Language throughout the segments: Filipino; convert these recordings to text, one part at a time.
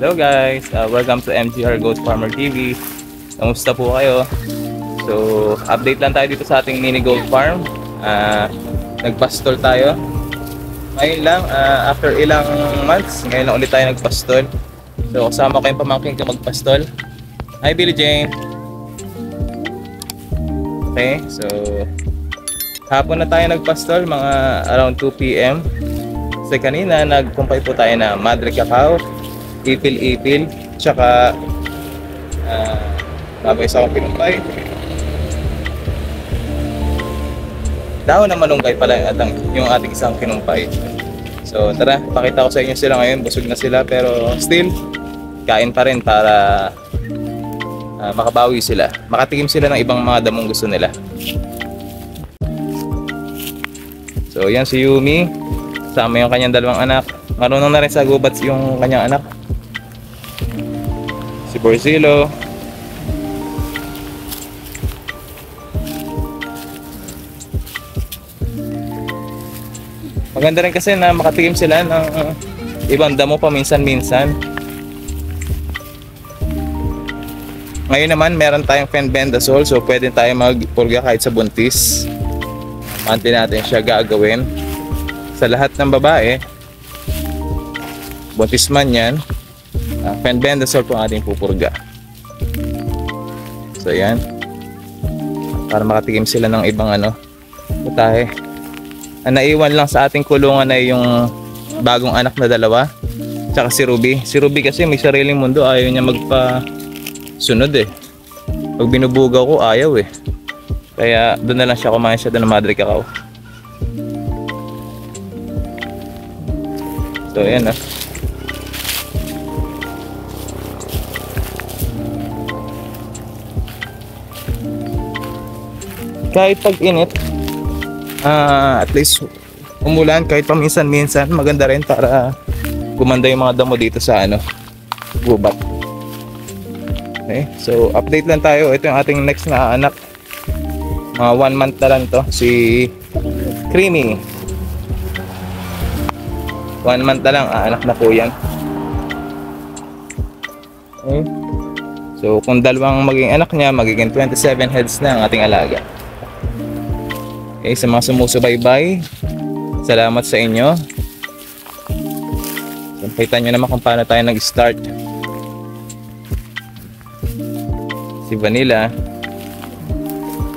Hello guys, welcome to MGR Goat Farmer TV. Kamusta po kayo? So, update lang tayo dito sa ating mini goat farm. Nagpastol tayo. Ngayon lang, after ilang months, ngayon lang ulit tayo nagpastol. So, kasama ko yung pamangkin ko magpastol. Hi Billie Jane! Okay, so hapon na tayo nagpastol, mga around 2 PM. Kasi kanina nagkumpay po tayo na Madre Cacao, ipil-ipil, tsaka babay sa akong pinumpay. Dahon na malunggay pala yung ating isang kinumpay. So tara, pakita ko sa inyo sila ngayon. Busog na sila pero still kain pa rin para makabawi sila. Makatikim sila ng ibang mga damong gusto nila. So yan si Yumi, sama yung kanyang dalawang anak. Marunong na rin sa gubat yung kanyang anak. Si Borzillo. Maganda rin kasi na makatikim sila ng ibang damo paminsan-minsan. Ngayon naman meron tayong fenbendazole, so pwede tayong magpurga kahit sa buntis. Manti natin siya gagawin. Sa lahat ng babae, buntis man yan, fenbendazole po ang ating pupurga. So yan, para makatikim sila ng ibang putahe. Ang naiwan lang sa ating kulungan ay yung bagong anak na dalawa, tsaka si Ruby. Si Ruby kasi may sariling mundo, ayaw niya magpa-sunod eh. Pag binubugaw ko, ayaw eh. Kaya doon na lang siya, kumain siya doon ng Madre Cacao. So ayan ah. Kahit pag init, at least umulan kahit paminsan-minsan, maganda rin para gumanda yung mga damo dito sa gubat. Okay, so update lang tayo. Ito yung ating next na anak. Mga 1 month na lang to, si Creamy. 1 month na lang, anak na po yan. Okay, so kung dalawang maging anak niya, magiging 27 heads na ang ating alaga. Okay, sa mga sumusubaybay, salamat sa inyo. So, kita nyo naman kung paano tayo nag-start. Si Vanilla,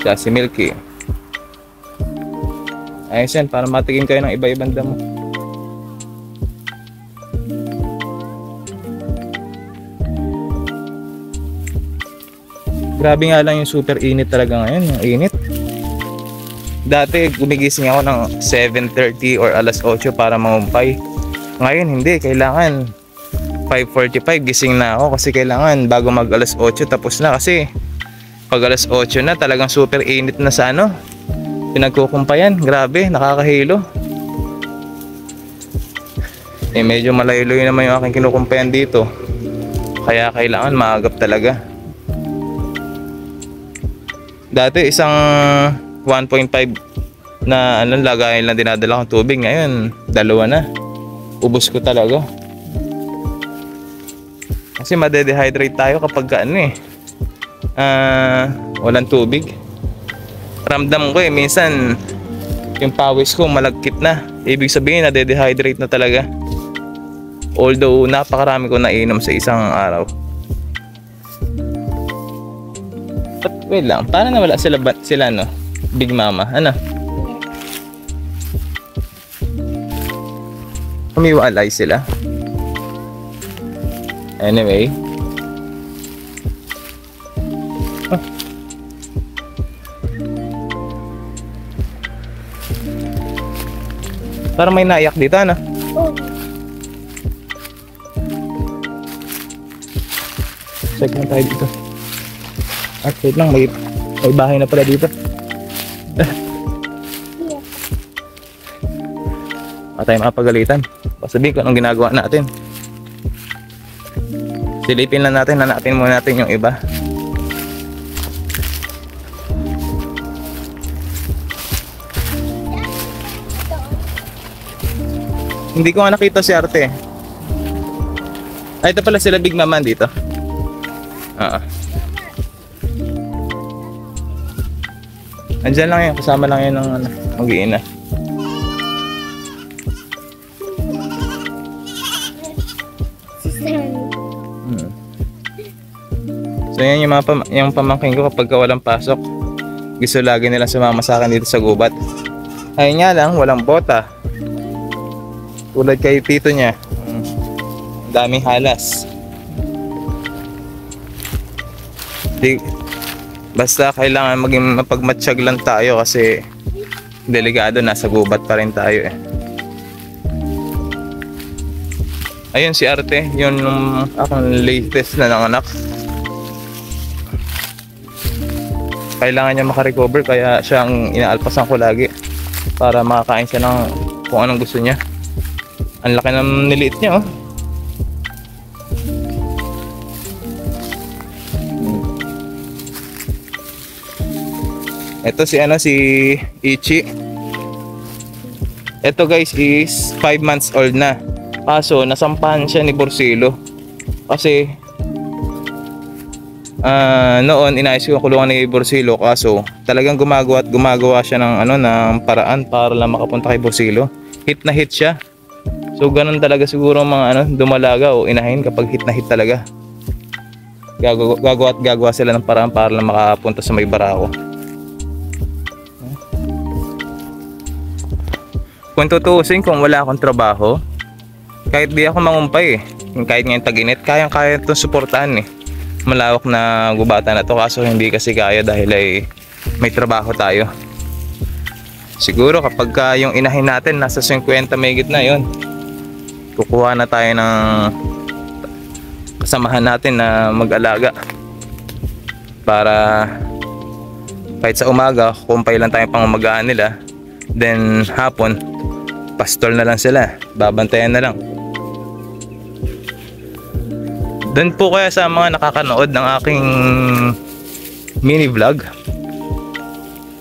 siya si Milky. Ayos yan, para matikim kayo ng iba-ibang damo. Grabe nga lang yung super init talaga ngayon, yung init. Dati gumigising ako ng 7:30 or alas 8 para mangumpay. Ngayon hindi, kailangan 5:45 gising na ako kasi kailangan bago mag alas 8 tapos na, kasi pag alas 8 na talagang super init na sa pinagkukumpayan. Grabe, nakakahilo. Medyo malayo-layo naman yung aking kinukumpayan dito, kaya kailangan maagap talaga. Dati isang 1.5 na lagayan lang dinadala kong tubig, ngayon 2 na. Ubos ko talaga. Kasi made-dehydrate tayo kapag walang tubig. Ramdam ko minsan yung pawis ko malagkit na. Ibig sabihin nade-dehydrate na talaga. Although napakarami ko nainom sa isang araw. But wait lang, paano nawala sila Big Mama, Umiwalay sila. Anyway, parang may naiyak dito, check lang tayo dito. Wait lang, may bahay na pala dito. Tayo mapagalitan. Pasabihin ko anong ginagawa natin. Silipin lang natin, hanapin muna natin yung iba. Hindi ko nga nakita si Arte. Ay, ito pala sila Big Mama dito. Oo. Andyan lang yun, kasama lang yun ng ano, mag-iina. So yan yung yung pamangkin ko kapag walang pasok. Gusto lagi nilang sumama sa akin dito sa gubat. Ayun nga lang, walang bota. Tulad kay tito niya. Daming halas. Basta kailangan maging mapagmatsyag lang tayo kasi delikado, nasa gubat pa rin tayo eh. Ayun si Arte, yun yung akong latest na nanganak. Kailangan niya makarecover kaya siyang inaalpasan ko lagi para makakain siya ng kung anong gusto niya. Ang laki ng niliit niya oh. Ito si si Ichi. Ito guys is 5 months old na. Kaso nasampahan siya ni Borsilo. Kasi noon inayos ko yung kulungan ni Borsilo, kaso talagang gumagawa siya ng ng paraan para lang makapunta kay Borsilo. Hit na hit siya. So ganun talaga siguro mga dumalaga o inahin kapag hit na hit talaga. Gagawa sila ng paraan para lang makapunta sa may barako. Kung tutuusin, kung wala akong trabaho, kahit di ako mangumpay kahit ngayon tag-init, kaya itong suportahan eh. Malawak na gubatan na to, kaso hindi kasi kaya dahil ay may trabaho tayo. Siguro kapag yung inahin natin nasa 50 mahigit na yon, kukuha na tayo ng kasamahan natin na mag-alaga para kahit sa umaga kumpay lang tayo pang umagaan nila, then hapon pastol na lang sila, babantayan na lang. Doon po kaya sa mga nakakanood ng aking mini vlog,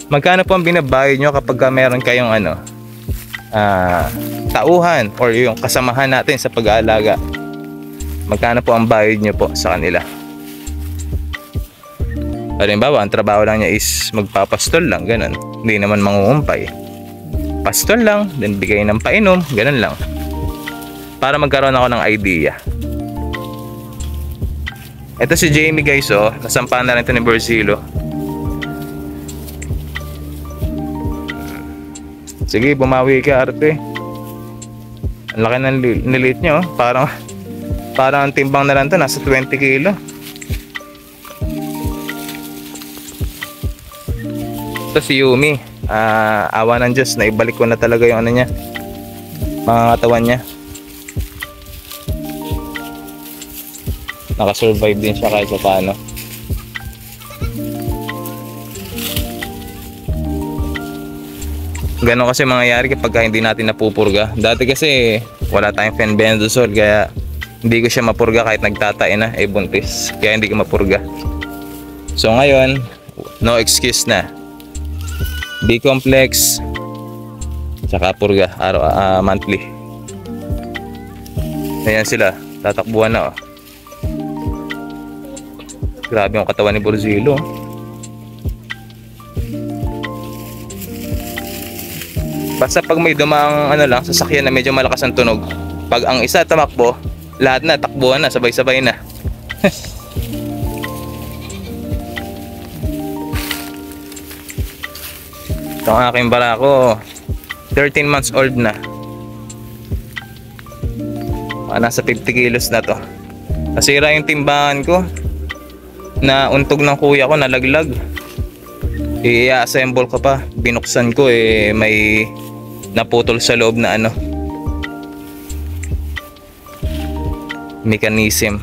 magkano po ang binabayad nyo kapag meron kayong tauhan or yung kasamahan natin sa pag-aalaga? Magkano po ang bayad nyo po sa kanila? Halimbawa, ang trabaho lang niya is magpapastol lang, ganun. Hindi naman mangungumpay. Pastol lang, then bigay ng painom, ganun lang. Para magkaroon ako ng idea. Ito si Jamie guys oh, nasampahan na rin ito ni Borsilo. Sige, bumawi ka Arte. Ang laki ng niliit nyo oh. Parang timbang na lang ito, nasa 20 kilo. Ito si Yumi. Awa ng Diyos, naibalik ko na talaga yung niya, mga katawan niya. Nakasurvive din siya kahit sa paano. Ganon kasi mangyayari kapag hindi natin napupurga. Dati kasi wala tayong fenbendazole kaya hindi ko siya mapurga kahit nagtatain na, buntis. Kaya hindi ko mapurga. So ngayon, no excuse na. B-complex tsaka purga monthly. Ayan sila, tatakbuhan na oh. Grabe yung katawan ni Borsilo. Basta pag may dumang sasakyan na medyo malakas ang tunog, pag ang isa tamakbo, lahat na takbuhan na, sabay-sabay na. Itong aking barako 13 months old na. Nasa 50 kilos na to. Nasira yung timbangan ko, na untog ng kuya ko, nalaglag. I-assemble ko pa, binuksan ko may naputol sa loob na mechanism.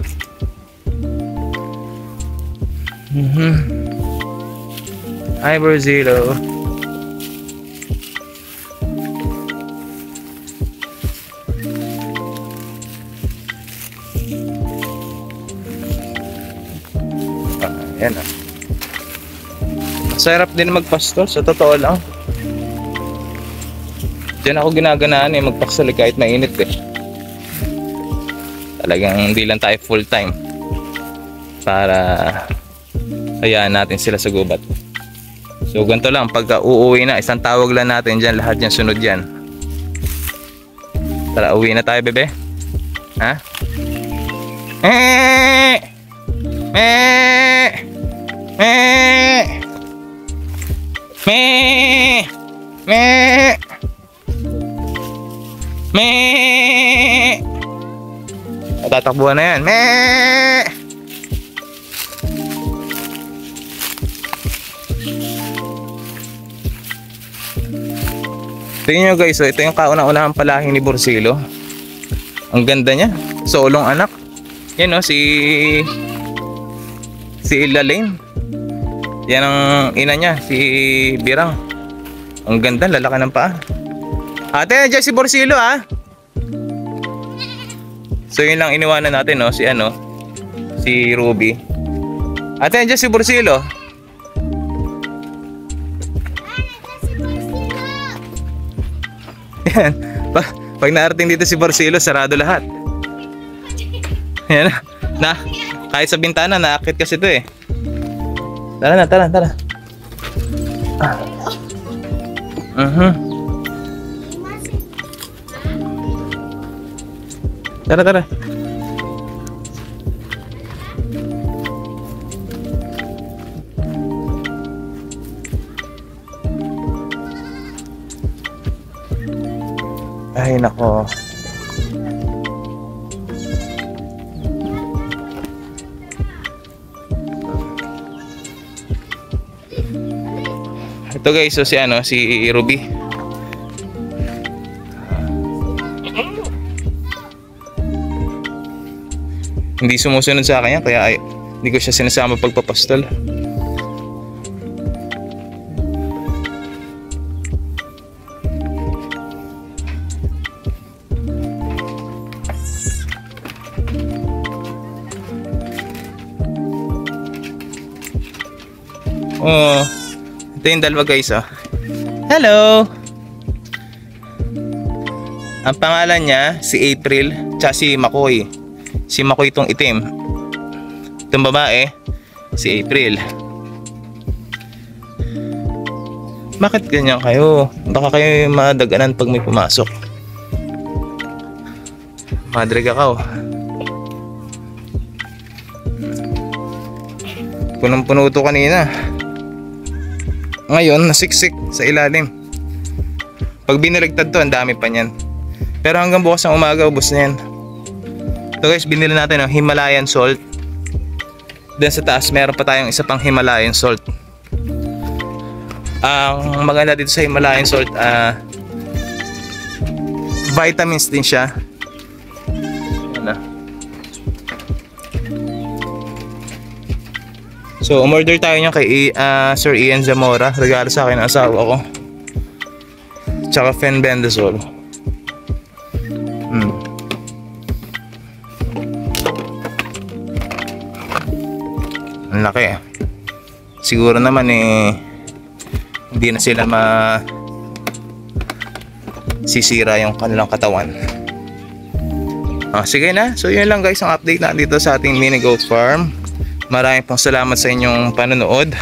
Hi Borsilo. Yan ah. Masarap din magpastol, sa totoo lang. Diyan ako ginaganaan magpastol kahit mainit eh. Talagang hindi lang tayo full time para hayaan natin sila sa gubat. So ganito lang, pagka uuwi na, isang tawag lang natin dyan, lahat yan sunod yan. Tara, uwi na tayo, bebe. Ha? Eh! Eh! Eh! Eh! Eh! Eh! Tatakbuhan na yan. Eh! Tingnan nyo guys, so ito yung kauna-unahang palahi ni Borsilo. Ang ganda niya. Solong anak. Yan o, si Lalaine. Yan ang ina niya, si Birang. Ang ganda, lalaki ng paa. Ate, nandiyan si Borsilo ha. So yun lang iniwanan natin no, si Ruby. Ate, nandiyan si Borsilo. Yan. Pag naarating dito si Borsilo, sarado lahat. Yan na. Kahit sa bintana, naakit kasi ito eh. Tara na, tara. Tara. Ay nako. Ito guys, so si Ruby. Hindi sumusunod sa akin yan, kaya hindi ko siya sinasama pagpapastol. Oh, ito yung dalawa guys oh. Hello! Ang pangalan niya si April tsaka si Makoy. Si Makoy itong itim. Itong babae si April. Bakit ganyan kayo? Baka kayo madaganan pag may pumasok. Madre kakao. Punong-puno ito kanina. Ngayon, nasiksik sa ilalim. Pag biniligtad to, ang dami pa niyan. Pero hanggang bukas ng umaga, ubos na yan. So guys, binili natin ng Himalayan salt. Then sa taas, meron pa tayong isa pang Himalayan salt. Ang maganda dito sa Himalayan salt, vitamins din siya. Yan na. So, umorder tayo niya kay Sir Ian Zamora. Regalo sa akin ng asawa ko. Tsaka Fenbendazole. Ang laki eh. Siguro naman hindi na sila sisira yung kanilang katawan. Sige na. So, yun lang guys ang update na dito sa ating mini goat farm. Maraming pong salamat sa inyong panonood.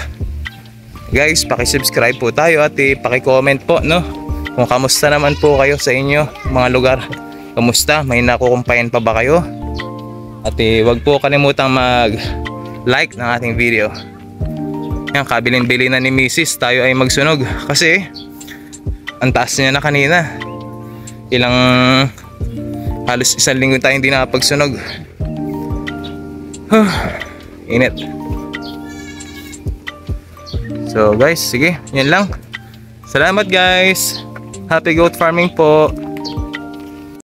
Guys, paki-subscribe po tayo at paki-comment po no, kung kamusta naman po kayo sa inyo mga lugar. Kamusta? May nakukumpayan pa ba kayo? At wag po kalimutang mag-like ng ating video. Yan, kabilin-bili na ni Mrs. Tayo ay magsunog kasi ang taas niya na kanina. Halos isang linggo tayo hindi nakapagsunog. Init. So guys, sige, yun lang. Salamat guys. Happy goat farming po.